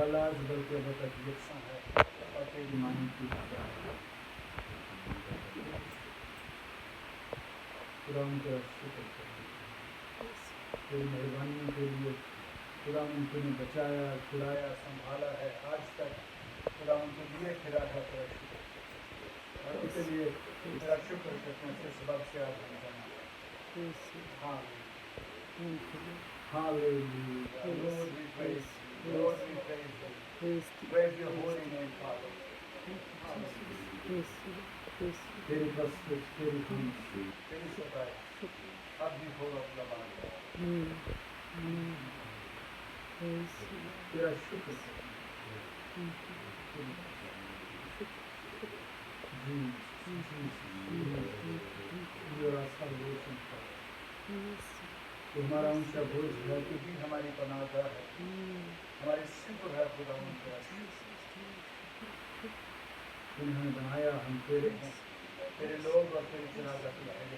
फलाज बल्कि अब तक यकसा है और तेरी मानी की क्या खुदा उनका शुक्र करें तेरी मेहरबानियों के लिए खुदा उनको ने बचाया छुड़ाया संभाला है आज तक खुदा उनके लिए फिरा है तेरा शुक्र और इसलिए तेरा शुक्र करने से सबब से आज हम जाना हाँ Hallelujah. Lord, we praise you. Lord, we praise you. Praise your holy name, Father. तेरी प्रस्तुत, तेरी खुश, तेरी सफाई, अब भी हो अपना बात है। तेरा शुक्र तेरा सर्वोच्च तुम्हारा ऊंचा बोझ है कि भी हमारी पनाहगाह है हमारी सिद्ध है खुदा उनका तूने हमें बनाया हम तेरे हैं तेरे लोग और तेरी जनाजा की है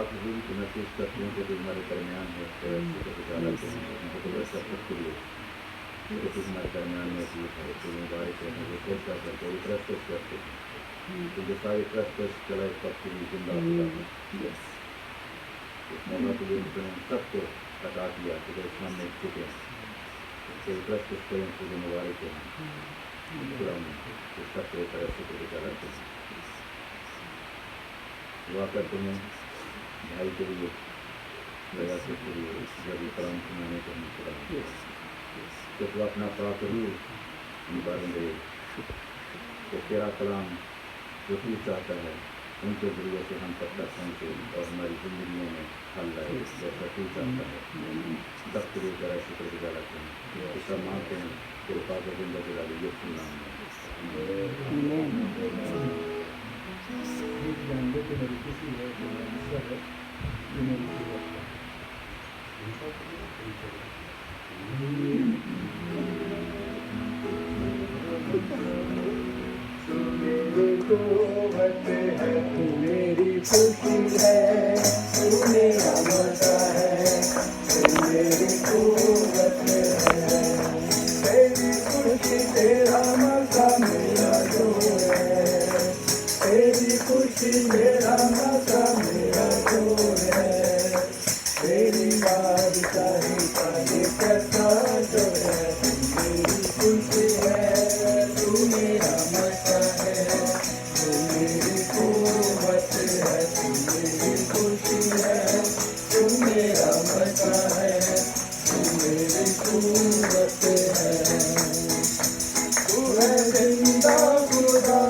बात हुई कि महसूस करती हूँ कि जो हमारे दरमियान है उनको हमारे दरमियान मौजूद है, तो मुबारक है, मुझे कैसा करते हैं, प्रस्तुत करते हैं, तो जो सारी प्रस्तुत चला इस वक्त की जिंदा इस मौका के लिए उन्होंने सबको बता दिया कि जो सामने चुके हैं उसके प्रस्तुत करें, मुझे मुबारक है, इस सबको एक तरह से गुजारा करते हैं। दुआ करते हैं भाई के लिए, दया से लिए जब कलाम सुनाने को हम खुदा तो वो अपना पाक रूह निभाएंगे, तो तेरा कलाम जो तू चाहता है उनके जरिए से हम तक पहुँचे और हमारी जिंदगियों में हल लाए जैसा तू चाहता है। सब के लिए जरा शुक्र गुजार रखते हैं, इसका मानते हैं तेरे पाक जिंदगी वाले ये सुनना जानते कि मेरी खुशी है कि मेरा मसला है कि मेरी ज़रूरत है। तू मेरी कुव्वत है, तू मेरी खुशी है, तू मेरा मज़ा है, तू मेरी कुव्वत है, तेरी खुशी तेरा मज़ा मेरा जोर है, तेरी खुशी मेरा मज़ा मेरा जोर है, तेरी बादशाही का ये कैसा जोर है, तू मेरी खुशी है, तू मेरा मज़ा है, तू मेरी कुव्वत है, तू मेरी खुशी है, तू मेरा मज़ा है, तू मेरी कुव्वत है, तू है जिंदा खुदा,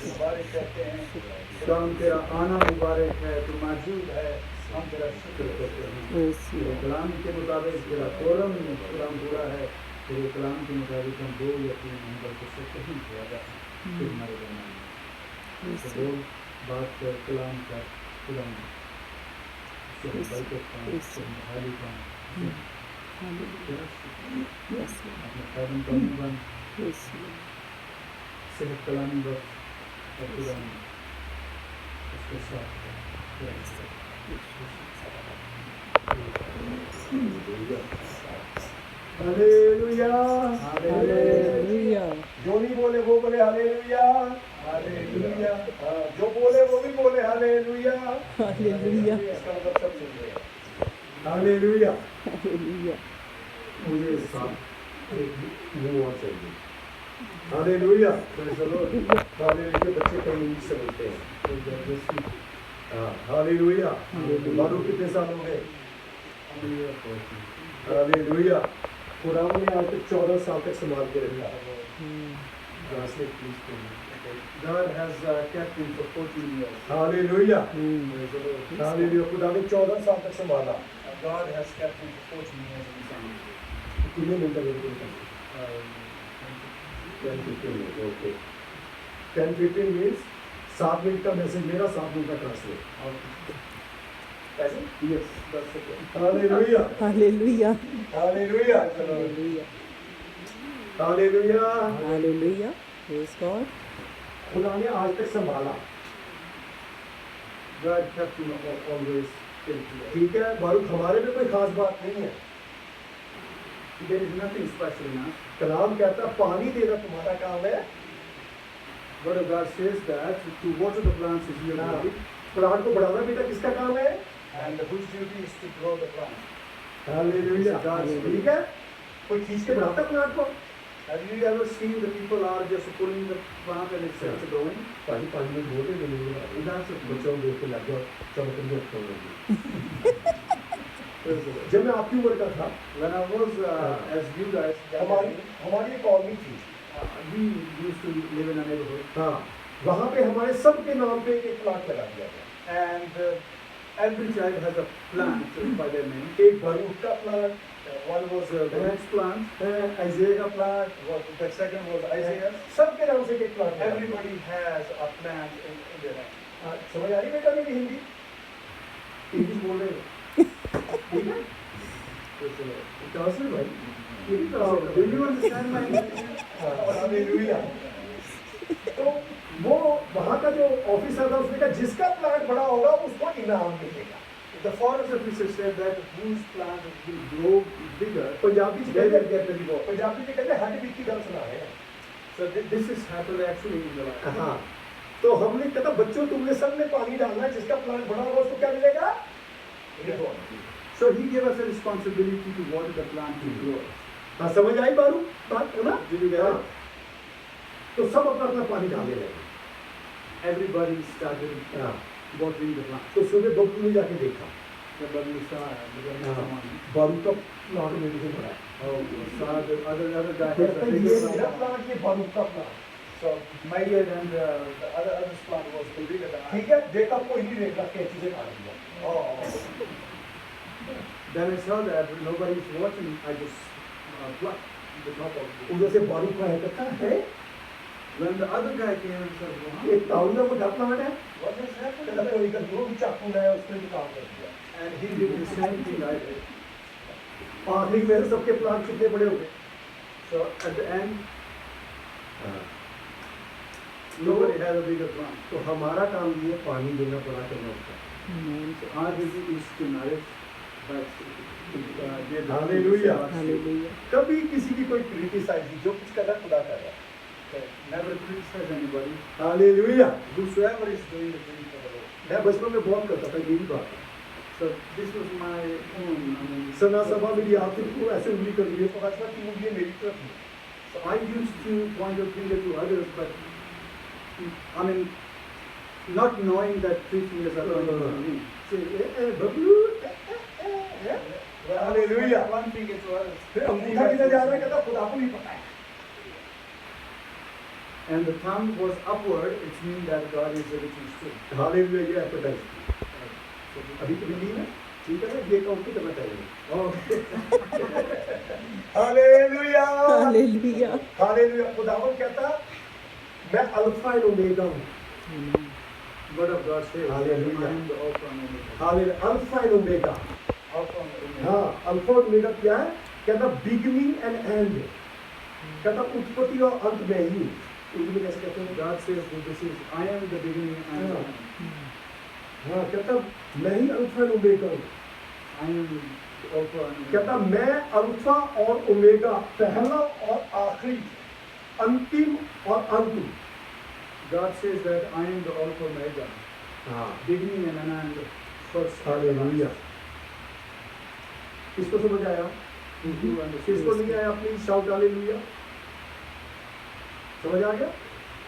मुबारक कहते हैं, शाम तेरा आना मुबारक है, तू मौजूद है, हम तेरा शुक्र करते हैं। तेरे कलाम के मुताबिक तेरा कौलम कलाम पूरा है, तेरे कलाम के मुताबिक हम 2 या 3 नंबर को से कहीं ज़्यादा हमारे बनाए तो वो बात कर कलाम का खुदा चाहे बरकत पाएं, चाहे बहाली पाएं, Hallelujah. Yes, Lord. अपने पैरों का मुंह बन, Yes, Lord. सेहत कलामी बख्श और खुदा ने उसके साथ Yes, Lord. Hallelujah, Hallelujah. जो नहीं बोले वो बोले हालेलुया, हालेलुया, जो बोले वो भी बोले हालेलुया, Hallelujah. इसका मतलब सब सुन रहे हैं। हालेलुया। Hallelujah. मुझे साथ एक मुंह और चाहिए। Hallelujah, praise the Lord. Hallelujah के बच्चे कहीं इंग्लिश समझते हैं। हाँ, हालेलुया। मालूम कितने साल हो गए? हालेलुया। खुदावन ने आज तक 14 साल तक संभाल के रखा। God has kept him for 14 years. Hallelujah. Praise the Lord. Hallelujah. खुदा ने 14 साल तक संभाला। God has kept him for 14 years in his army. कितने मिनट वेट करता? 10-15 मिनट, ओके। 10-15 मिनट्स, 7 मिनट का मैसेज मेरा, 7 मिनट का ट्रांसलेट। कैसे? Yes, that's okay. Hallelujah. Hallelujah. Hallelujah. Hallelujah. Hallelujah. Hallelujah. Praise God. खुदा ने आज तक संभाला। God kept him always faithful. ठीक है, बारूक हमारे में कोई खास बात नहीं है। There is nothing special in us. कलाम कहता है पानी देना तुम्हारा काम है। Word of God says that to water the plants is your duty, plant को बढ़ाना बेटा किसका काम है? and whose duty is to grow the plant. Hallelujah. ठीक है, कोई खींच के बढ़ाता है प्लांट को? Have you ever seen the people are just pulling the plant and it's growing? पानी में बोलते नहीं That's it. बच्चों को देख के लग जाओ चमकने लगता हूँ। Praise the Lord. जब मैं आपकी उम्र का था, When I was as you guys, हमारी एक कॉलोनी थी। we used to live in a neighborhood, हाँ, वहाँ पे हमारे सबके नाम पे एक प्लांट लगा दिया गया। and every child has a plant by their name. एक बारूक का plant, One was the next plant, Isaiah plant, the second was Isaiah. सबके नाम से एक plant. Everybody has a plant in their name. समझ आ रही बेटा मेरी हिंदी? इंग्लिश बोल रहे हो? ठीक है? Praise the Lord. ट्रांसलेट भाई। Do you understand my English? Hallelujah. तो वो वहाँ का जो ऑफिसर था उसने कहा जिसका प्लांट बड़ा होगा उसको इनाम मिलेगा। The forest officer said that whose plant will grow bigger, Punjabi से they will कहते get the reward. पंजाबी से कहते हड्डी बीत की गल सुना है। So this is happened actually in the life. हाँ, तो हमने कहा बच्चों तुमने सब में पानी डालना है, जिसका प्लांट बड़ा होगा उसको क्या मिलेगा? Reward. So he gave us a responsibility to water the plant to grow. हाँ, समझ आई बारू बात है ना? Did you get हाँ। it? तो सब अपना अपना पानी डालने लगे। Everybody started हाँ, watering the plant. तो सुबह बबलू ने जाके देखा, The Balusa, the Balusa. बारू का प्लांट मेरे से बड़ा है। Oh, saw the other guy has कहता a है, bigger ये मेरा plant. प्लांट, ये बारू का plant. So mightier than the other plant was bigger than ठीक I. है, देखा कोई नहीं देखा, कैंची से काट दिया। Then I saw that nobody is watching. I just plucked the top of it. उधर से बारू का है कहता है, When the other guy came and said, ये "Wow, ताऊ का बड़ा प्लांट है। what has कहता happened?" है, कोई का जो भी चाकू लाया उसने भी काम कर दिया। And he did the same thing I did. आखिरी में सबके प्लांट कितने बड़े हो गए? So at the end, nobody had a bigger plant. तो हमारा काम ये पानी देना बड़ा करना होता है। Amen. So our duty is to nourish, but give the Hallelujah. Hallelujah. कभी किसी की कोई क्रिटिसाइज जो कुछ कर रहा है खुदा कर रहा है। never criticize anybody. Hallelujah. Whosoever is doing the thing for the Lord. मैं बचपन में बहुत करता था यही बात। So this was my own. सना सभा मेरी आखिर को ऐसे उंगली कर दी है, तो बचपन की उंगली मेरी तरफ थी। So I used to point the finger to others, but I mean, not knowing that three fingers are pointing to me. Bablu, hallelujah. One finger to others. फिर अंगूठा किधर जा रहा है कहता खुदा को नहीं पता है। And the thumb was upward, it means that God is everything still. Hallelujah, ये एपेटाइज। अभी तो ली ना, ठीक है ना, ये काउंट नहीं करना चाहिए। हालेलुया। Hallelujah. हालेलुया। खुदावन कहता मैं अल्फा एंड ओमेगा हूँ। Amen. word of God says, Hallelujah. I am the Alpha and Omega. Hallelujah alpha and omega Alpha and Omega. हाँ अल्फा और ओमेगा क्या है कहता बिगिनिंग एंड एंड कहता उत्पत्ति और अंत में ही उर्दू में कैसे कहते हैं God says that this is, I am the beginning and the Yeah. end. हाँ कहता मैं ही अल्फा एंड ओमेगा हूँ I am the Alpha and कहता Omega. मैं अल्फा और ओमेगा पहला और आखिरी अंतिम और अंत God says that I am the Alpha and Omega, हाँ beginning and an end, first and hallelujah last. किसको समझ आया You understand? किसको नहीं आया प्लीज शाउट हालेलुया समझ आ गया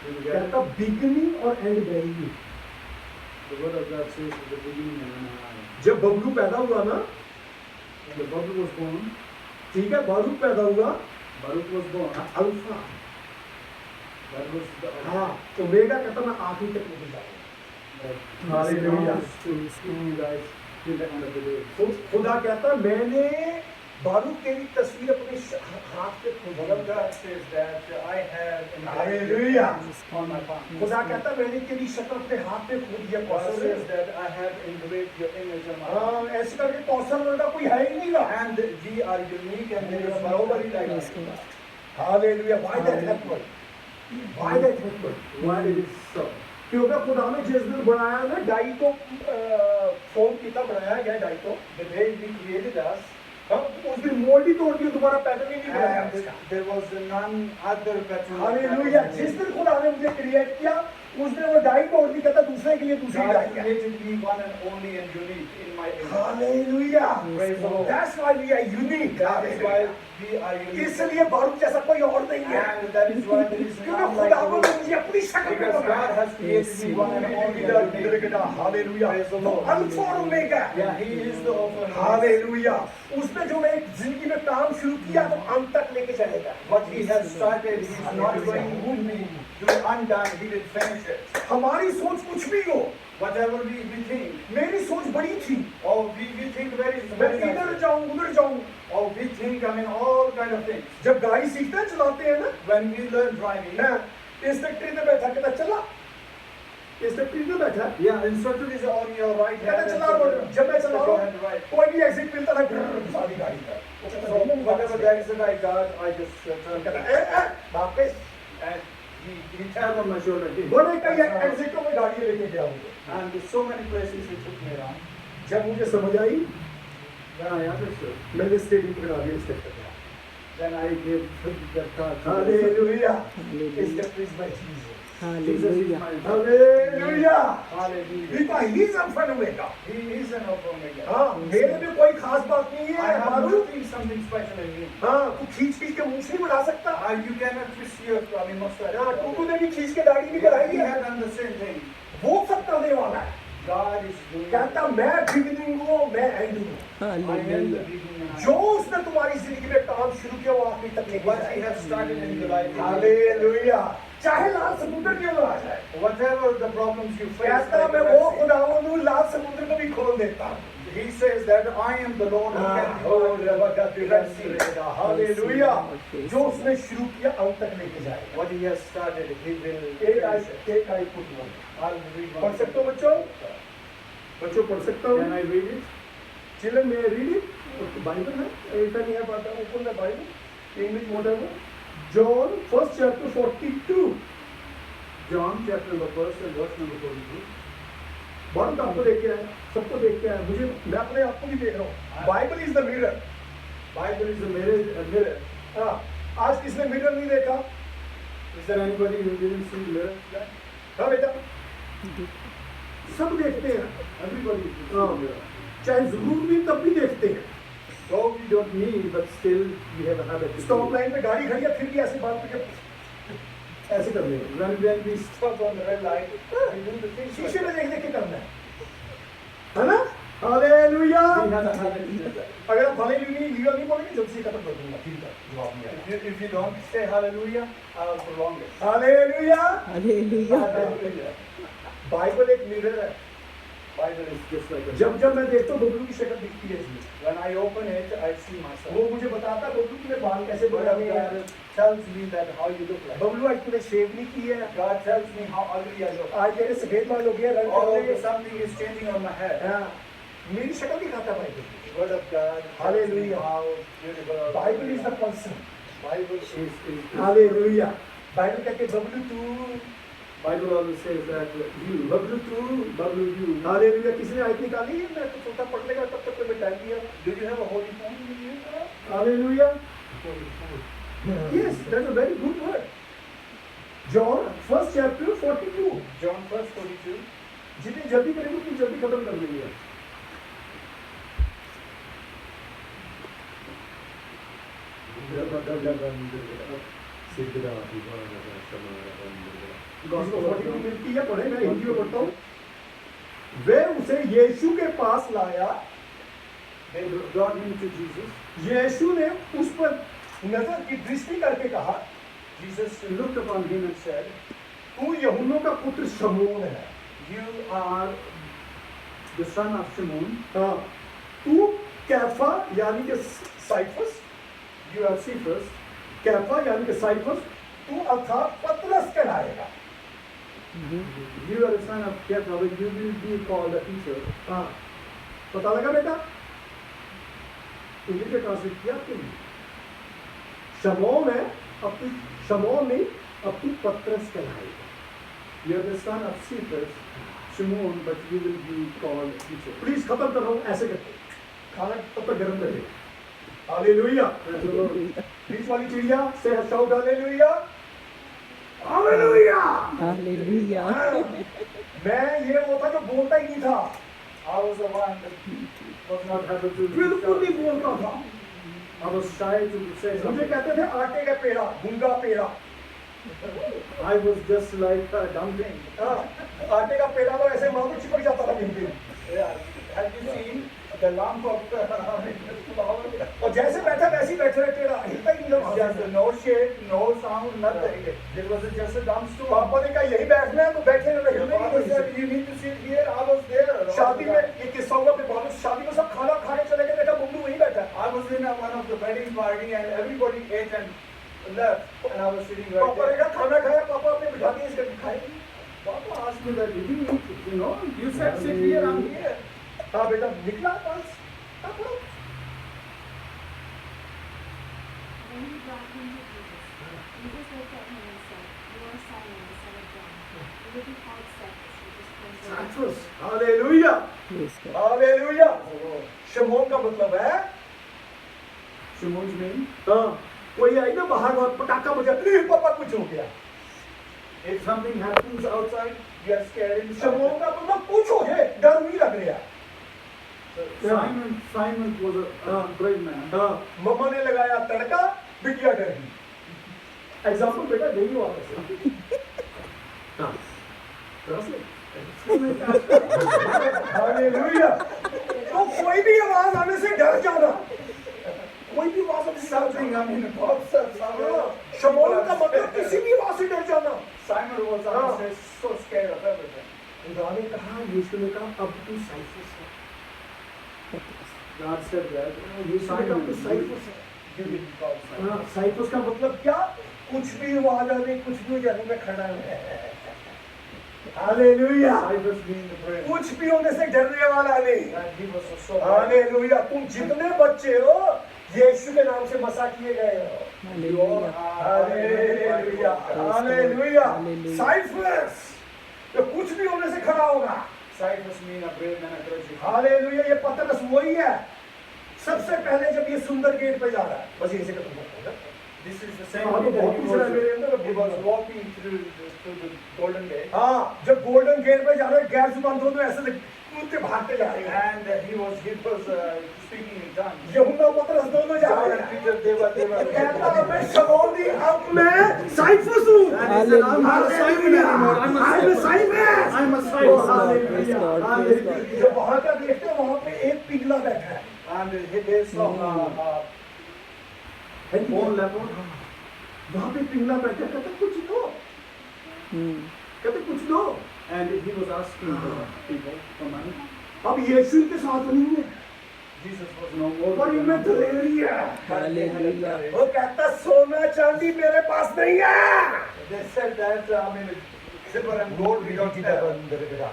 Did you get it? कहता बिगिनिंग और एंड में ही The word of God says at the beginning and an end. जब बबलू पैदा हुआ ना When the bubble was born, ठीक है बारूक पैदा हुआ Baruch was born. Alpha That was the हाँ ओमेगा कहता मैं आखिरी तक लेके जाऊंगा hallelujah to you guys till the end of the day. खुदा कहता मैंने बारूक तेरी तस्वीर अपने हाथ पे Word खुदा of God says that I have Hallelujah. on my palm. खुदा कहता मैंने तेरी शक्ल अपने हाथ पे खोद दिया God Kaushal says that I have engraved your image on my palm. हाँ ऐसे करके कौशल वर्गा कोई है ही नहीं रहा And we are unique and there is nobody like Yes, us. God. Hallelujah why that happened why that happened Why it is so? क्योंकि खुदा ने जिस दिन बनाया ना डाई को फॉर्म कितना बनाया गया डाई को The day he created us, हम उस दिन मोल्ड ही तोड़ दिया दोबारा पैटर्न ही नहीं बनाया and उसका there was none other pattern. Hallelujah जिस दिन खुदा ने मुझे क्रिएट किया उस दिन वो डाई तोड़ दी कहता दूसरे के लिए दूसरी God डाई है created me one and only and unique in my image. Hallelujah Praise the Lord. That's why we are unique That is why we are unique. इसलिए बारूक जैसा कोई और नहीं है And that is why there is क्योंकि none खुदा like ने me. मुझे अपनी शक्ल में Because God बनाया has created me one and only and unique. Hallelujah Praise the वो Lord. अल्फा और omega Yeah, he is the Alpha and Omega. Hallelujah उसने जो मैं जिंदगी में काम शुरू किया तो अंत तक लेके चलेगा What he has started, he is not going to be undone. He will finish it. हमारी सोच कुछ भी हो Whatever we think, मेरी सोच बड़ी थी or we think very, मैं very इधर nicely. जाऊं उधर जाऊं Or we think, I mean, all kind of things. जब गाड़ी सीखते हैं चलाते हैं ना When we learn driving, हैं, इंस्ट्रक्टर इधर बैठा कहता चला इंस्ट्रक्टर इधर बैठा yeah, instructor is on your right कहता hand. चला जब मैं चला go रहा ahead, हूं right. कोई भी एग्जिट मिलता था सारी गाड़ी का वो कहता, So नहीं, नहीं, whatever वापस that is that I got, I just turn कहता back. वापस And he tapped on my shoulder. बड़े कई एग्जिटों में गाड़ी लेके गया मुझे And so many places he took me around. जब मुझे समझ आई Then I understood. मैंने स्टेडियम पकड़ा दिया इंस्ट्रक्टर को Then I gave the car to hallelujah Hallelujah. Instructor is my Jesus Jesus is Hallelujah. my hallelujah Hallelujah. Because he is alpha and omega He is an Alpha and Omega. हां मेरे में कोई खास बात नहीं I है have मालूम nothing, something special in me. हां तू खींच खींच के मुंह नहीं बना सकता You cannot twist your, I mean, mustache. हां टूटू ने भी खींच के दाढ़ी नहीं Yeah, बनाई he है had done the same thing. वो सब करने वाला है God is doing. कहता मैं बिगिनिंग हूं मैं एंड हूं I am the Hallelujah. beginning and I जो am. उसने तुम्हारी जिंदगी में काम शुरू किया वो आखिरी तक लेके What he जाएगा has started in your life. Hallelujah चाहे लाल समुद्र क्यों ना आ जाए Whatever the problems you face. कहता like मैं the वो Red Sea, खुदावंद हूं लाल समुद्र को भी खोल देता हूं He says that I am the Lord who can do that. Hallelujah जो उसने शुरू किया अंत तक लेके जाएगा What he has started, he will एक आई finish it. एक I put one I'll read पढ़ one. सकते हो बच्चों बच्चों पढ़ सकता हूँ Can I read it? Children में रीड इट बाइबल है ऐसा नहीं है बात open the Bible English water John first chapter 42 John chapter number 1 and verse number 42. बहुत आपको देख के आया सबको देख के आया मुझे मैं अपने आप को भी देख रहा हूँ Bible is the mirror Bible is a mirror. हाँ आज किसने मिरर नहीं देखा Is there anybody who didn't see mirror? हाँ बेटा सब देखते हैं Everybody should see हाँ mirror. चाहे जरूर भी तब भी देखते हैं Though we don't need, but still we have a habit to stop see. Line पे गाड़ी खड़ी है फिर भी ऐसे बात करके ऐसे कर रहे हैं When we stop on the red light, we do the things. like शीशे में that. देख देख के करना है ना hallelujah We have a habit to do that. अगर आप हालेलुया नहीं बोलेंगे जल्दी से खत्म कर दूंगा ठीक है जवाब नहीं आएगा If you don't say hallelujah, I'll prolong it. Hallelujah Hallelujah. Hallelujah. Bible एक मिरर है Bible is just like a जब जब मैं देखता हूँ बबलू की शक्ल दिखती है इसमें, when I open it, I see myself. वो मुझे बताता है बबलू तूने बाल कैसे Word of बनाए God हैं, tells me that how you look like. Bablu आज तूने शेव नहीं की है, God tells me how ugly I look. आज तेरे सफेद बाल हो गया रंग Oh, कर ले। something is changing on my head. हाँ, मेरी शक्ल दिखाता है Bible. Word of God tells me Hallelujah. how beautiful. Bible is the person. Bible is hallelujah. Bible कहते हैं बबलू तू, Bible always says that you. Bablu तू, Bible you. हालेलुया। किसने आयत निकाली है? मैं तो छोटा पढ़ लेगा तब तक तो मैं टाइम दिया। Do you have a holy phone with you? Hallelujah. Holy phone. Yes, that's a very good word. John first chapter 42. John 1:42. जितनी जल्दी करेंगे उतनी जल्दी खत्म कर देंगे। मिलती है, पढ़े, मैं हिंदी में पढ़ता हूँ। वे उसे यीशु के पास लाया, They brought him to Jesus. यीशु ने उस पर नजर की दृष्टि करके कहा, Jesus looked upon him and said, तू यूहन्ना का पुत्र शमून है। "You are the son of Shimon. हाँ, तू कैफा यानी कि साइफस, You are Cephas. कैफा यानी कि साइफस, तू अर्थात पतरस कहलाएगा। You are the son of Kepha, but you will be called a teacher." हाँ, पता लगा बेटा? इंग्लिश में ट्रांसलेट किया आपने? शमौन है, अब तू शमौन नहीं, अब तू पतरस कहलाएगा। You are the son of Cephas, Shimon, but you will be called teacher. Please खत्म कर रहा हूँ ऐसे करके, खाना तब तक गर्म करेगा। हालेलुया। बीच वाली चिड़िया से शाउट हालेलुया, हालेलुया। हालेलुया। मैं ये वो था जो बोलता ही नहीं था, I was the one that was not able to. बिल्कुल नहीं बोलता था। I was shy to say मुझे something. कहते थे आटे का पेड़ा, गूंगा पेड़ा। I was just like a dumpling. हाँ, आटे का पेड़ा तो ऐसे मानो चिपक जाता था कहीं पे। Yeah. Have you seen the lump of flour? और जैसे बैठा वैसे ही बैठे रहे, टेढ़ा हिलता ही नहीं था। Just no shape, no sound, nothing. It was just a dumb stool. पापा ने कहा यही बैठना है तो बैठे रहे, Your हिलने की father कोशिश said, "You need to sit here." I was there. शादी में ये किस्सा हुआ फिर बाद में शादी में सब खाना खाने चले गए, देखा बबलू वहीं बैठा है। I was in one of the wedding party and everybody ate and left, and I was sitting right पापा ने there. कहा खाना खाया, पापा आपने बिठा दिया इसका खाए। Papa asked me that, "Did you eat? You know, you said sit here, I'm here." हाँ बेटा निकला बस। हाँ, हाँ। When he brought him to Jesus, Jesus looked at him and said, "You are Simon, the son of John. You will be called Cephas," which is translated. Cephas, hallelujah, Praise God. Hallelujah. शमौन का मतलब है, Shimon's name. हाँ, कोई आई ना बाहर और पटाखा बजा, अरे पापा कुछ हो गया। If something happens outside, you are scared inside. शमौन का मतलब कुछ हो जाए, डर नहीं लग रहा। Simon was a brave man. हाँ, मम्मा ने लगाया तड़का, बिटिया डर गई। एग्जाम्पल बेटा नहीं हुआ वैसे। हाँ, हालेलुया। तो कोई भी आवाज आने से डर जाना, कोई भी आवाज आने से डर Something, जाना। I mean, pops up somewhere. शमौन का मतलब किसी भी आवाज से डर जाना। Simon was honestly so scared of everything. खुदा ने कहा, यीशु ने कहा, अब तू साइफस है। God said that. यीशु ने कहा तू साइफस है। You will be called Simon. हाँ, साइफस का मतलब क्या? कुछ भी आवाज आने, कुछ भी हो जाने में खड़ा है। Hallelujah. Cyprus being the brave. कुछ भी होने से डरने वाला नहीं। And he was so brave. Hallelujah. तुम जितने बच्चे हो, यीशु के नाम से मसा किए गए हो। Hallelujah. Hallelujah, hallelujah. Hallelujah. साइफस, तो कुछ भी होने से खड़ा होगा। Cyprus being a brave man, a courageous man. Hallelujah. ये पतरस वही है, सबसे पहले जब ये सुंदर गेट पे जा रहा है, बस यहीं से खत्म करता है। This is the same हाँ, तो thing बहुत that कुछ है मेरे अंदर। he was walking through the golden gate. हाँ, जब गोल्डन गेट पे जा रहे हैं, गैर जुबान दोनों ऐसे कूदते भागते जा रहे हैं। And he was speaking in tongues. यूहन्ना पतरस दोनों जा John रहे and हैं। Peter, they were कहता है, मैं शमौन नहीं, अब मैं साइफस हूँ। And he said, "I'm not a Simon anymore. I'm a I'm a Cyprus. Cyprus." I'm a Oh, Cyprus." Praise God, praise God. जब वहाँ का देखते हैं, वहाँ पे एक पिघला बैठा है। And they saw born leper। वहाँ पे पिघला बैठा है, कहते कुछ दो, Hmm. कहते कुछ दो। And he was asking the people for money. अब यीशु इनके साथ नहीं है Jesus was no more. और इनमें दलेरी है Hallelujah. वो कहता सोना चांदी मेरे पास नहीं है They said that, silver and gold we don't have.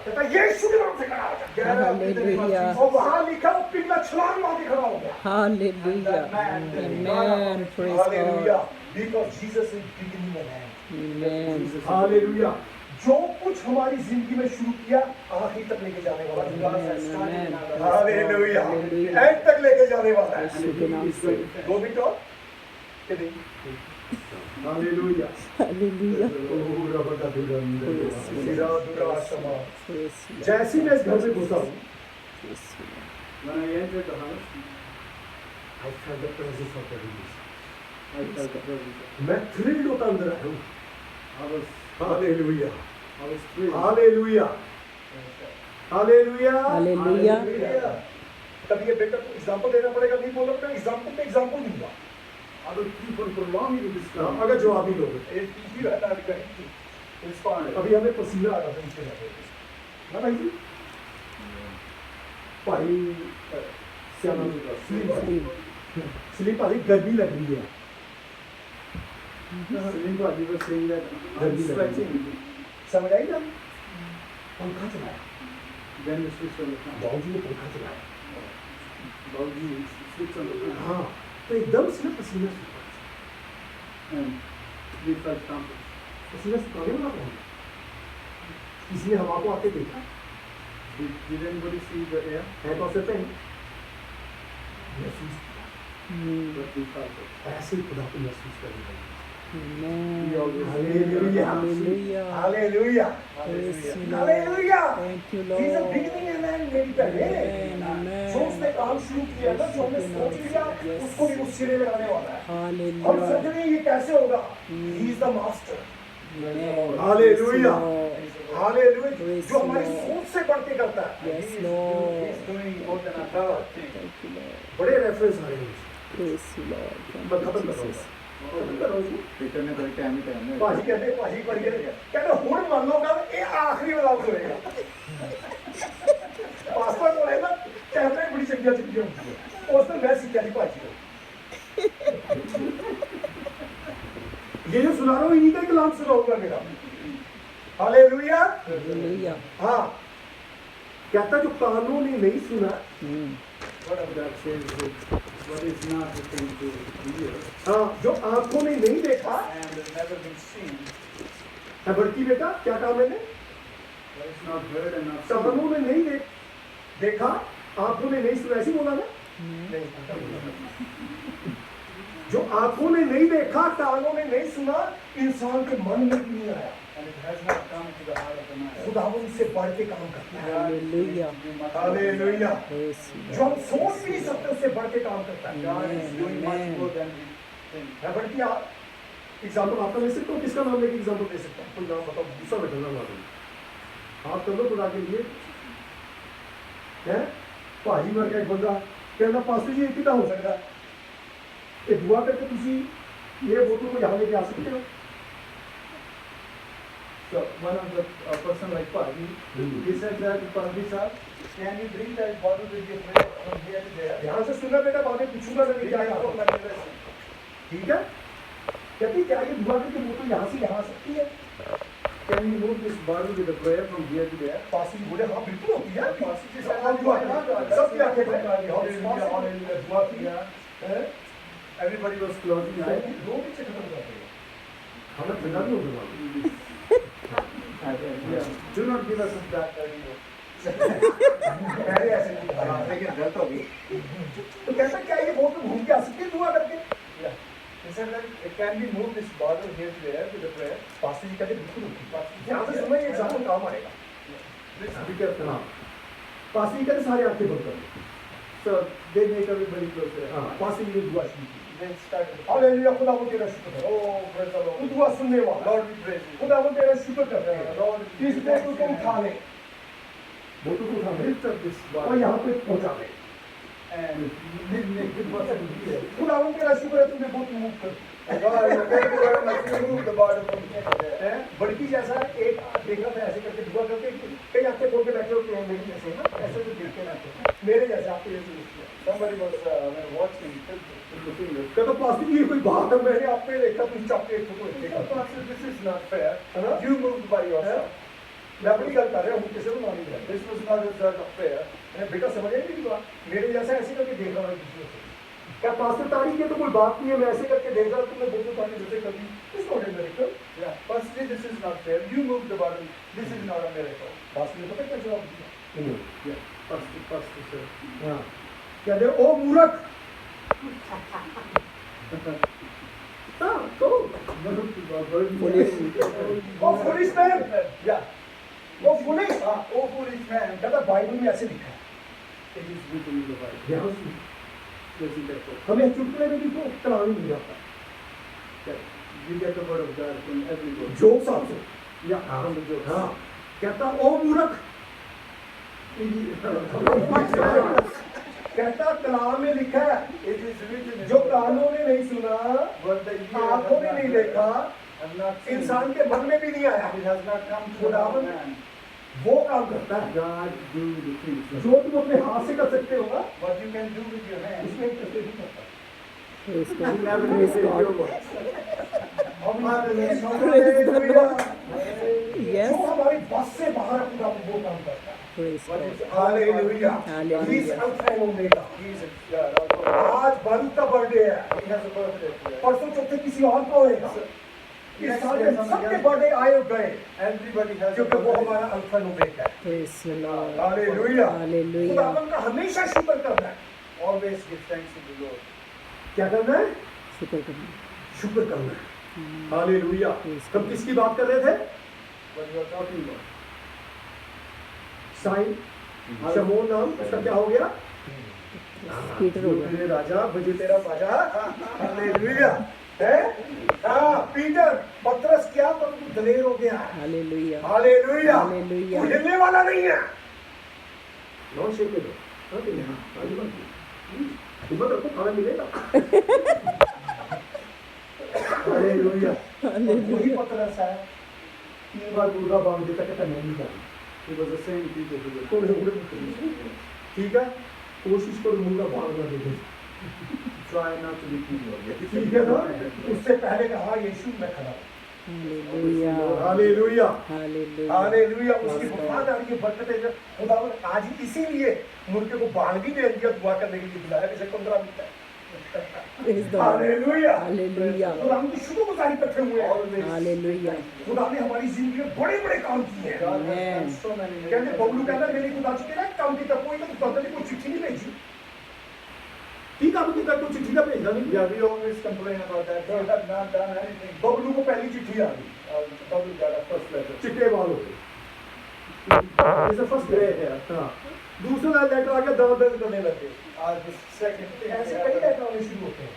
कहता यीशु के नाम से खड़ा हो जा Hallelujah. और वहां लिखा वो पिघला छलांग मार के खड़ा हो गया Hallelujah. Amen. Praise hallelujah God. Because Jesus is beginning and and Amen. Hallelujah जो कुछ हमारी जिंदगी में शुरू किया आखिर तक लेके जाने वाला Amen. Hallelujah Hallelujah. एंड तक लेके जाने वाला है यीशु के नाम से दो मिनट और के दे हालेलुया Hallelujah. ओ रब का दुरंद सिरा दुरा समा Praise you, Lord. जैसे मैं इस घर में घुसा हूं Praise you, Lord. When I entered the house, I felt the presence of the Jesus I felt the presence. मैं थ्रिल्ड होता अंदर आया हूं I was hallelujah thrilled. Hallelujah hallelujah Hallelujah. तब ये बेटा को एग्जांपल देना पड़ेगा नहीं बोला मैं एग्जांपल पे एग्जांपल दूंगा I will keep on prolonging this time. अगर जवाब ही लोगे If you had not got inspired, अभी हमें पसीना आ रहा था नीचे जाके ना भाई जी भाई Sleep. स्लीप भाई गर्मी लग रही है Celine, you were saying that I'm Then sweating. समझ आई ना पंखा चलाया Then you switched on the fan. बाबूजी ने पंखा चलाया Bauji switched on the fan. हाँ तो एकदम से ना पसीना सूखा And we felt comfort. पसीना सुखाने वाला कौन है किसी ने हवा को आते देखा Did anybody see the air? है तो से पहन महसूस But we felt it. ऐसे ही खुदा को महसूस करने लगे Amen. Hallelujah Hallelujah. Hallelujah Praise you, Lord. Hallelujah Thank you, He's a Lord. beginning and end मेरी पहले Amen. जो उसने काम शुरू किया ना जो हमने सोच लिया उसको भी उस सिरे लगाने वाला है हम सोच Hallelujah. रहे हैं ये कैसे होगा He is the master Amen. Hallelujah Praise you, Lord. Hallelujah Praise जो you, हमारी Lord. सोच से बढ़ के करता है Yes, He's Lord. doing more than a thought thing. Thank you, Lord. बड़े रेफरेंस आ रहे हैं Praise you, Lord. Thank मैं you, खत्म कर रहा Jesus. हूँ खत्म कर रहा हूँ रिटर्न में कोई टाइम ही टाइम है ਭਾਜੀ ਕਹਿੰਦੇ ਹੁਣ ਮੰਨ ਲਓ ਗੱਲ ਇਹ ਆਖਰੀ ਵਾਲਾ ਹੋਏਗਾ ਪਾਸਪੋਰਟ ਕੋਲੇ ਨਾ ਕੈਮਰੇ ਬੜੀ ਚੰਗੀਆਂ ਚੰਗੀਆਂ ਹੁੰਦੀਆਂ ਉਸ ਤੋਂ ਮੈਂ ਸਿੱਖਿਆ ਸੀ ਭਾਜੀ ਤੋਂ ये जो सुना रहा हूँ इन्हीं का कलाम सुनाऊंगा मेरा हालेलुया Hallelujah. हाँ कहता जो कानों ने नहीं सुना What of that says that what is not the thing to hear हाँ जो आंखों ने नहीं देखा and has never been seen, है बड़की बेटा क्या काम मैंने what is not heard and not seen. कानों ने नहीं देखा आंखों ने नहीं सुना ऐसे बोला ना जो आंखों ने नहीं देखा कानों ने नहीं सुना इंसान के मन में भी नहीं आया And it has not come to the heart of the man. खुदावन से बढ़ के काम करता है Hallelujah. हालेलुया Praise you, जो हम Lord. सोच भी नहीं सकते उससे बढ़ के काम करता है God is doing much Amen. more than we think. मैं बढ़ती एग्जाम्पल आपका ले सकता हूँ किसका नाम लेके एग्जाम्पल दे सकता हूँ कोई नाम बताओ दूसरा बेटा नाम आ आप कर लो खुदा के लिए है भाजी मर गया एक बंदा कहना पास्टर जी एक ही हो सकता है ये दुआ करके तुसी ये बोतल को यहाँ लेके आ सकते हो So one of the person like Padi, he said that Padi sir, can you bring that bottle with your prayer from here to there? ध्यान से सुनना बेटा बाद में पूछूंगा मैं We क्या can कहा go like this. ठीक है कहती क्या ये दुआ करके बोतल यहाँ से यहाँ आ सकती है Can you move this bottle with the prayer from here to there? Pastor ji बोले हाँ बिल्कुल होती है पास्टर जी सब दुआ करें सब क्या कहते हैं Hallelujah, hallelujah, दुआ किया. हैं? Everybody was closing eyes. दो पीछे खत्म कर देंगे हमें ठंडा भी होगा Yeah. Do not give us that idea. पहले ऐसे नहीं था लेकिन गलत हो गई तो कहता क्या ये बोतल घूम के आ सकती है दुआ करके Yeah. He said that it can be moved this bottle here to there with the prayer. Pastor ji कहते बिल्कुल होती ध्यान से सुनो ये एग्जाम्पल काम आएगा Please be careful. हाँ पास्टर जी कहते सारे आंखें बंद कर दो So they make everybody close their हाँ eyes. पास्टर जी ने दुआ शुरू की They started. हालेलुया खुदा वो तेरा शुक्र है Oh, praise the तू Lord. दुआ सुनने वाला Lord, we praise you. खुदा वो तेरा शुक्र करते हैं Lord, इस बोतल को उठा ले बोतल को उठा ले lift up this और bottle यहाँ पे पहुँचा ले and make it possible here. खुदा वो तेरा शुक्र है तुमने बहुत मूव कर God, thank you very much. You move the bottle from here to there. हैं? बड़की जैसा एक देखा था ऐसे करके दुआ करके ये कोई बात है, मैंने आपने देखा तुम चाहते एक फोटो देखा Pastor, this is not fair. है ना? You moved by yourself. मैं अपनी गल कर रहा हूँ, किसी को मानी नहीं। This was not a result of fair. मैंने बेटा समझ नहीं मेरी बात, मेरे जैसा ऐसे करके देख रहा हूँ दूसरे से। क्या पास्टर तारी की तो कोई बात नहीं है, मैं ऐसे करके देख रहा हूँ, तुमने बोतल पानी जैसे कर दी, it's not a miracle. Yeah. Firstly, this is not fair. You moved the bottle. This is not a miracle. Pastor ने पता क्या जवाब दिया? Yeah. Pastor sir. हाँ, कहते ओ मूर्ख। हाँ, तो ओ फुलिश मैन, Yeah. ओ फुलिश। Oh, foolish man. कहता बाइबल में ऐसे लिखा है। It is written in the Bible. ध्यान से, Listen carefully. हमें चुटकुले में भी तो कलाम मिल जाता है। That you get the word of God from every book. Joke साहब से। Yeah. From the jokes. हाँ, कहता ओ मूर्ख। कहता कलाम में लिखा है, It is written in जो the कानों ने नहीं सुना, what the ear has आंखों ने not नहीं heard, देखा, have not seen, इंसान के मन में भी नहीं आया, it has not come to the heart of man. वो काम करता है God do the things. जो तुम अपने हाथ से कर सकते हो ना, What you can do with your hands. इसमें करते नहीं करता। Praise You God. never Praise did your God. work. Yes. जो हमारी बस से बाहर अपना वो काम करता है। Praise God. Hallelujah. Hallelujah. He is Alpha and Omega। Jesus, God, also. आज बारूद का बर्थडे है, He has a birthday today. परसों चौथे किसी और का होएगा। इस साल में सबके बर्थडे आए और गए, Everybody has a क्योंकि वो birthday. हमारा अल्फा एंड ओमेगा है। Praise the Lord. Hallelujah. Hallelujah. खुदावन का हमेशा शुक्र करना है। Always give thanks to the Lord. क्या करना है? शुक्र करना। शुक्र करना है। हालेलुया। हम किसकी बात कर रहे थे? What you are talking about. साइन शमोन नाम उसका क्या हो गया? पीटर हो गया। मेरे राजा मुझे तेरा बाजा। हालेलुया। है? हाँ, पीटर पतरस क्या तो दलेर हो गया। Hallelujah. हालेलुया। हालेलुया। वो हिलने वाला नहीं है। नॉन शेक दो। हाँ तो यहाँ आगे बढ़िए। हिम्मत रखो, खाना मिलेगा। हालेलुया। वही पतरस है। 3 बार मुर्गा बांध देता, कहता मैं नहीं जाना। It was the same people who were. तो ठीक है, कोशिश करो मुर्गा बांध ना दे। Try not to be people. ठीक है ना? उससे पहले कहा यीशु मैं खड़ा हूँ। Hallelujah. हालेलुया। Hallelujah. हालेलुया। उसकी वफादारी की बरकतें जो खुदावन आज इसीलिए मुर्गे को बांध भी दे दिया, दुआ करने के लिए बुलाया, जैसे 15 मिनट है। Praise the Lord. Hallelujah. Hallelujah. खुदावन की शुक्रगुजारी करते हुए Hallelujah. खुदा ने हमारी जिंदगी में बड़े बड़े काम किए हैं। God has done Amen. so many कहते miracles. बबलू कहता मेरी खुदा जी तेरा काम की तरफ कोई ना खुदा ने कोई चिट्ठी नहीं भेजी। ठीक है, आपकी तरफ कोई चिट्ठी ना भेजा नहीं। Yeah, we always complain about that. You have not done anything. Bablu को पहली चिट्ठी आ गई, Probably got a first letter. चिट्टे वालों के। इस फर्स्ट डे है। हाँ, दूसरा लेटर आ गया, दर्द करने लगे। The second thing. ऐसे कई लेटर आने शुरू होते हैं।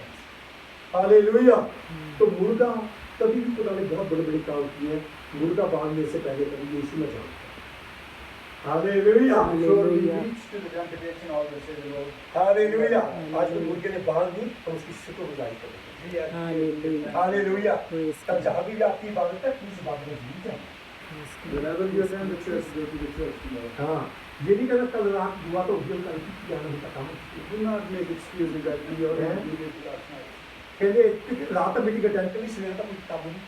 हालेलुया। तो मुर्गा कभी भी खुदा ने बहुत बड़े बड़े काम किए हैं। मुर्गा बांधने से पहले कभी यीशु में जानता है। Hallelujah. So we reach to the congregation always say the Lord. Hallelujah. आज तो मुर्गे ने बांध दी, हम उसकी शुक्रगुजारी करेंगे। We are Hallelujah. Hallelujah. Praise तब God. जहाँ भी आपकी इबादत है, प्लीज इबादत में जुड़ जाए। Praise God. Whenever you attend the church, go to the church. You know. हाँ, ये नहीं कहना कल रात हुआ तो उद्यम का ज्ञान होता काम। Do not make excuses that we already did it last night. कहते रात में मीटिंग अटेंड करी, सवेरे तक कुछ काम नहीं।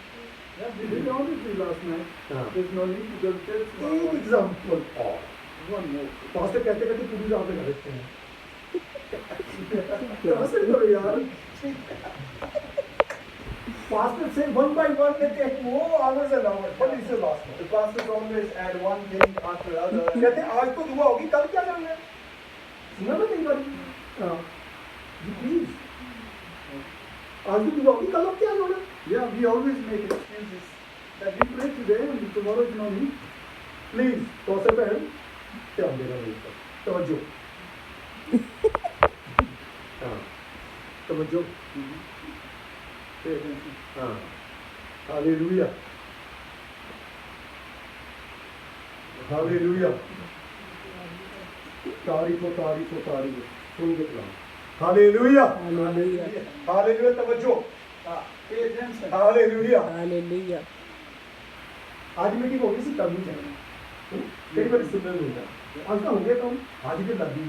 Yeah, we did all this last night. हाँ। There's no need to go to church एक tomorrow. एग्जाम्पल और One more. पास्टर कहते कहते पूरी रात में रहते हैं। कैसे करो यार? Pastor say one by one they take more hours and hours. What is the last one? The pastors always add one thing after the other. कहते आज तो दुआ होगी, कल क्या करेंगे? सुना ना कई बार? हाँ, जी प्लीज। आज भी दुआ होगी, कल अब क्या होगा? Yeah, we always make excuses that we pray today and tomorrow is no need. Please, तो से पहले ध्यान देना मेरे पर, तवज्जो। हाँ, तवज्जो। Pay attention. हाँ, हालेलुया। हालेलुया। तारीफ हो, तारीफ हो, तारीफ हो। सुन के कलाम। हालेलुया। Hallelujah. हालेलुया, तवज्जो। Pay attention. हालेलुया। Hallelujah. आज मीटिंग होगी सी कल नहीं जाना। कई बार सुनने में होता है। आज का हो गया काम, हाजिरी लग गई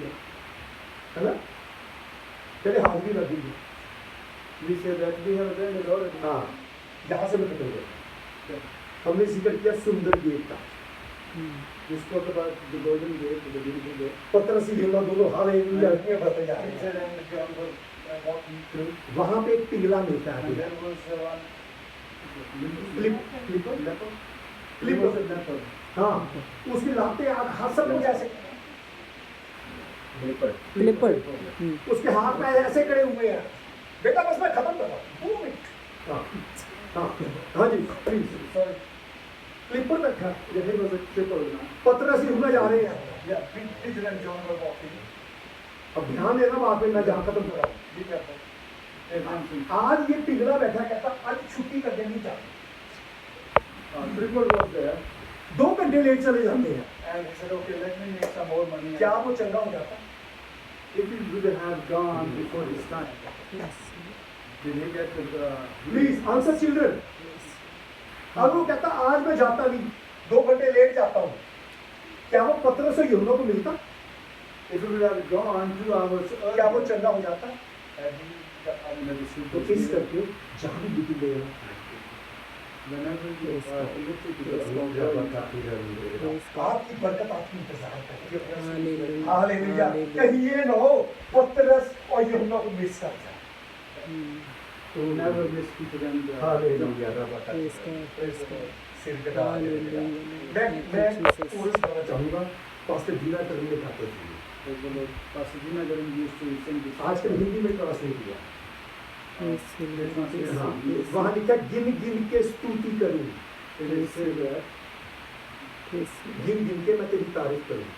है ना? कहते हाजिरी लग गई है। We say that we have done it already. हाँ, यहाँ से मैं खत्म करूँ। हमने जिक्र किया सुंदर गेट का। We spoke about the golden gate, the beautiful gate. पतरस यूहन्ना दोनों हालेलुया में बढ़ते जा रहे हैं। Peter and John were walking through, वहाँ पे एक पिघला मिलता है। and there was one clipper leper. Clipper. He was a leper. हाँ, उसकी लातें हाथ सब लोग ऐसे, क्लिपर उसके हाथ में ऐसे खड़े हुए हैं। बेटा बस मैं खत्म कर रहा हूँ। 2 मिनट। हाँ, हाँ, हाँ जी, प्लीज। Sorry. क्लिपर बैठा। Yeah, he was a cripple now. पतरस यूहन्ना जा रहे हैं। Yeah, Peter and John were walking. अब ध्यान देना बात में, मैं जहाँ खत्म कर रहा हूँ। Be careful. There's something. आज ये पिघला बैठा कहता आज छुट्टी करके नहीं जाता। Cripple was there, 2 घंटे लेट चले जाते हैं। and he said, "Okay, let me make some more money." क्या वो चंगा हो जाता? If he would have gone before his time, yes did he get to the? Please answer children. अब वो कहता आज मैं जाता नहीं, 2 घंटे लेट जाता हूँ। क्या वो पतरस और यूहन्ना को मिलता? If he would have gone 2 hours earlier, क्या वो चंगा हो जाता? had he got received तो the इस healing, करके जहाँ भी duty they whenever you Yes, lifted to yes, the आपकी बरकत आपकी इंतजार करती है। Hallelujah hallelujah. हालेलुया कहीं ये न हो पतरस और यूहन्ना को मिस कर जाए। to never miss Peter and hallelujah. Praise God praise God सिर कटा हालेलुया मैं कोरस गाना चाहूँगा। पास्टर दीना करने गाते थे। Praise the Lord. Pastor Dina Garan used to sing this. आजकल हिंदी में ट्रांसलेट किया। प्रेज हाँ, वहाँ लिखा गिन गिन के स्तुति करूँ। It is said that गिन गिन के मैं तेरी तारीफ करूँ।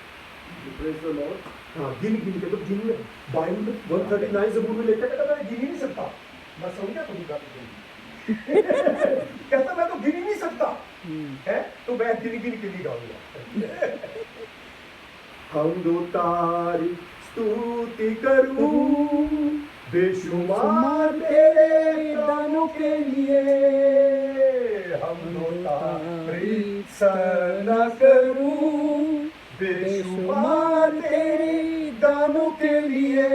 you praise the Lord. हाँ, गिन गिन के तो गिन में बाइबल में 139 ज़बूर में लिखा कहता मैं गिन ही नहीं सकता। मैं समझ गया तुम्हें बात कहता मैं तो गिन ही नहीं सकता है, तो मैं गिन गिन के लिए गाऊंगा। हम दो तारी स्तुति करूं बेशुमार तेरे दानों के लिए, हम दो तारी सना करूं बेशुमार तेरे दानों के लिए।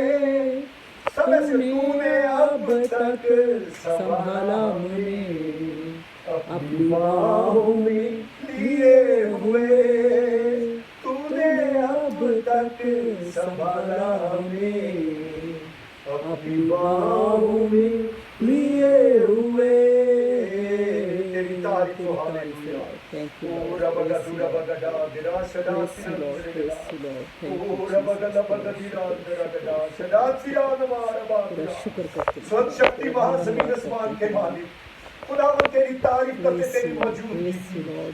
सब ऐसे तूने अब तक संभाला मुझे अपनी बाहों में लिए हुए, तूने अब तक संभाला हमें अपनी बाहों में लिए हुए। तेरी तारीफ हो हालेलुया। थैंक यू ओ रबगा दूरा बगड़ा दिरा सदा ओ रबगा लबगा दिरा दरा सदा सिया नमारा बादरा। शुक्र करते हैं। सर्व शक्ति महाजमीन आसमान के मालिक खुदावन तेरी तारीफ करते, तेरी मौजूदगी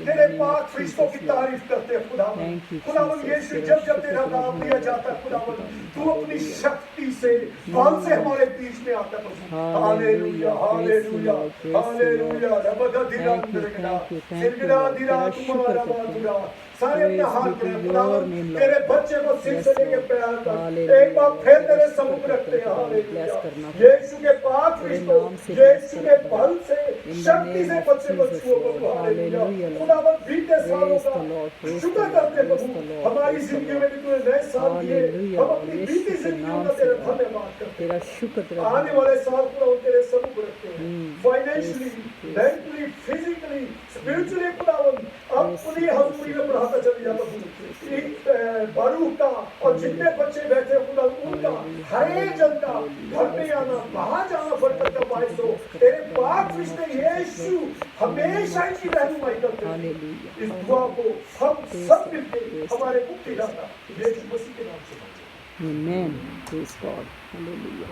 तेरे पाक फरिश्तों की तारीफ करते हैं खुदावन। खुदावन यीशु जब जब तेरा नाम लिया जाता है खुदावन तू अपनी शक्ति से बल से हमारे बीच में आता है। Hallelujah hallelujah hallelujah. रबगा दिरा दरा सिरगड़ा दिरा तुम्हारा बादरा। सारे अपने हाथ में खुदावन तेरे बच्चे को सिर से लेके पैर तक एक बार फिर तेरे सम्मुख रखते हैं। हालेलुया। यीशु के पाक फरिश्तों यीशु के बल से शक्ति से बच्चे को छुओ प्रभु। हालेलुया। खुदावन बीते सालों का शुक्र करते प्रभु, हमारी जिंदगी में भी तूने नए साल दिए, हम अपनी बीती जिंदगियों का तेरा धन्यवाद करते तेरा हैं। शुक्र तेरा आने वाले साल को तेरे सम्मुख रखते हैं, फाइनेंशियली मेंटली फिजिकली स्पिरिचुअली खुदावन अपनी हजूरी में बढ़ाता चले जाता हूँ। बारूक का और जितने बच्चे बैठे खुदा उनका हर एक जन का घर में आना बाहर जाना बरकत का बायस हो। तेरे पाक फरिश्ते यीशु हमेशा इनकी रहनुमाई करते हैं। हालेलुया इस दुआ को हम सब मिलके हमारे मुक्तिदाता यीशु मसीह के नाम से मांगते हैं। आमेन प्रेज गॉड हालेलुया।